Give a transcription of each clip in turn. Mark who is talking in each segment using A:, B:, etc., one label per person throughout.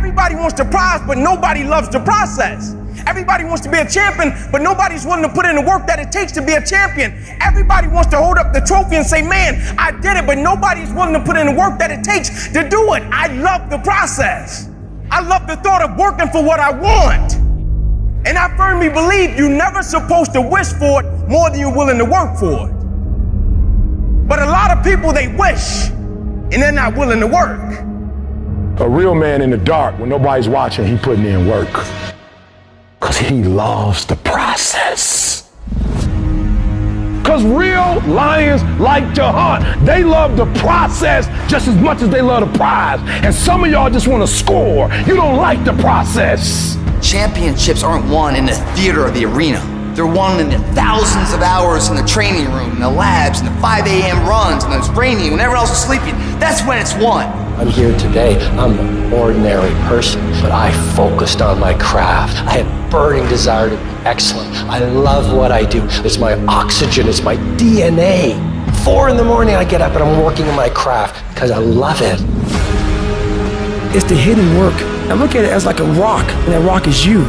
A: Everybody wants the prize, but nobody loves the process. Everybody wants to be a champion, but nobody's willing to put in the work that it takes to be a champion. Everybody wants to hold up the trophy and say, man, I did it, but nobody's willing to put in the work that it takes to do it. I love the process. I love the thought of working for what I want. And I firmly believe you're never supposed to wish for it more than you're willing to work for it. But a lot of people, they wish, and they're not willing to work.
B: A real man in the dark, when nobody's watching, he putting in work. Because he loves the process. Because real lions like to hunt. They love the process just as much as they love the prize. And some of y'all just want to score. You don't like the process.
C: Championships aren't won in the theater or the arena. They're won in the thousands of hours in the training room, in the labs, in the 5 a.m. runs, when it's raining, when everyone else is sleeping. That's when it's won.
D: I'm here today. I'm an ordinary person, but I focused on my craft. I had burning desire to be excellent. I love what I do. It's my oxygen. It's my DNA. 4 in the morning I get up and I'm working on my craft because I love it.
E: It's the hidden work. I look at it as like a rock, and that rock is you.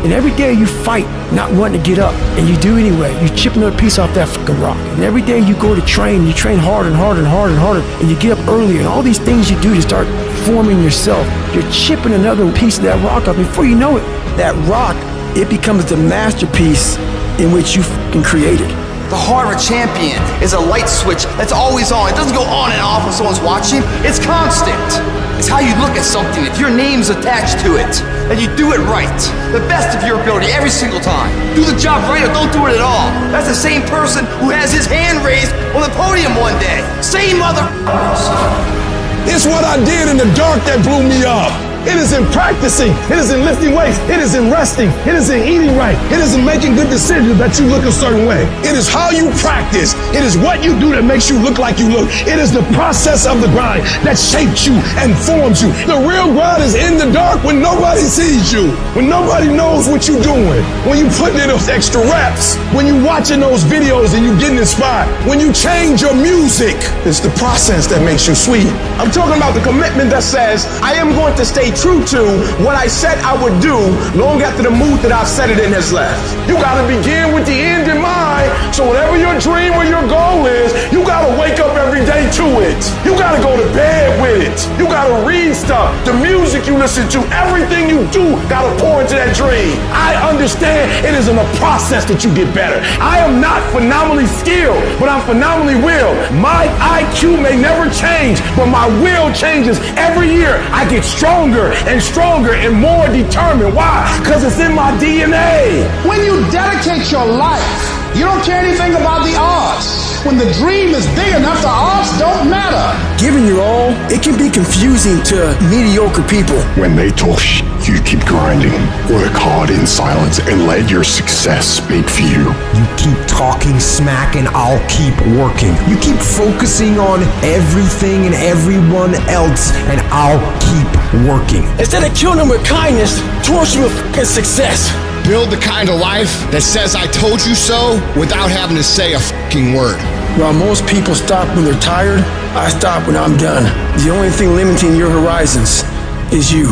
E: And every day you fight not wanting to get up, and you do anyway. You chip another piece off that fucking rock. And every day you go to train, you train harder and harder and harder and harder, and you get up earlier, and all these things you do to start forming yourself. You're chipping another piece of that rock up. Before you know it, that rock, it becomes the masterpiece in which you fucking created.
C: The heart of a champion is a light switch that's always on. It doesn't go on and off when someone's watching. It's constant. It's how you look at something. If your name's attached to it, then you do it right. The best of your ability every single time. Do the job right or don't do it at all. That's the same person who has his hand raised on the podium one day. Same mother.
B: It's what I did in the dark that blew me up. It is in practicing. It is in lifting weights. It is in resting. It is in eating right. It is in making good decisions that you look a certain way. It is how you practice. It is what you do that makes you look like you look. It is the process of the grind that shapes you and forms you. The real grind is in the dark when nobody sees you, when nobody knows what you're doing, when you putting in those extra reps, when you watching those videos and you getting inspired, when you change your music. It's the process that makes you sweet.
A: I'm talking about the commitment that says, I am going to stay true to what I said I would do long after the mood that I've set it in has left.
B: You gotta begin with the end in mind. So whatever your dream or your goal is, you gotta wake up every day to it. You gotta go to bed with it. You gotta read stuff. The music you listen to, everything you do gotta pour into that dream. I understand it is in a process that you get better. I am not phenomenally skilled, but I'm phenomenally willed. My IQ may never change, but my will changes every year. I get stronger and stronger and more determined. Why? Because it's in my DNA.
F: When you dedicate your life, you don't care anything about the odds. When the dream is big enough, the odds don't matter.
E: Giving your all, it can be confusing to mediocre people.
G: When they talk shit, you keep grinding. Work hard in silence and let your success speak for you.
H: You keep talking smack and I'll keep working. You keep focusing on everything and everyone else and I'll keep working.
E: Instead of killing them with kindness, torch them with fucking success.
F: Build the kind of life that says I told you so without having to say a fucking word.
E: While most people stop when they're tired, I stop when I'm done. The only thing limiting your horizons is you.